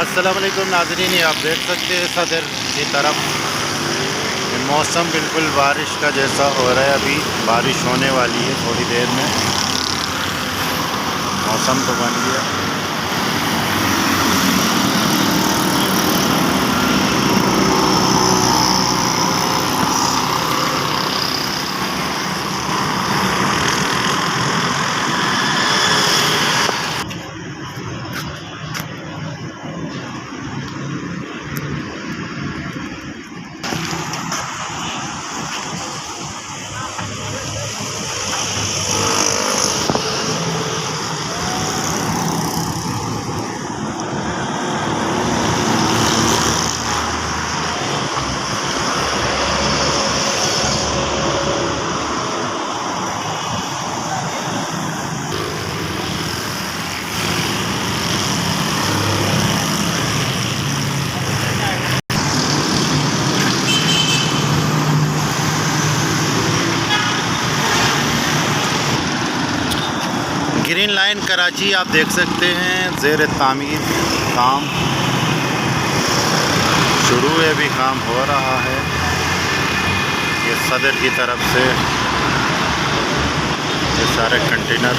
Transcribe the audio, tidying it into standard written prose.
अस्सलाम वालेकुम नाज़रीन, आप देख सकते हैं सदर की तरफ मौसम बिल्कुल बारिश का जैसा हो रहा है। अभी बारिश होने वाली है थोड़ी देर में। मौसम तो बन गया। ग्रीन लाइन कराची आप देख सकते हैं, ज़ेर तामीर काम शुरू है, अभी काम हो रहा है। ये सदर की तरफ से ये सारे कंटेनर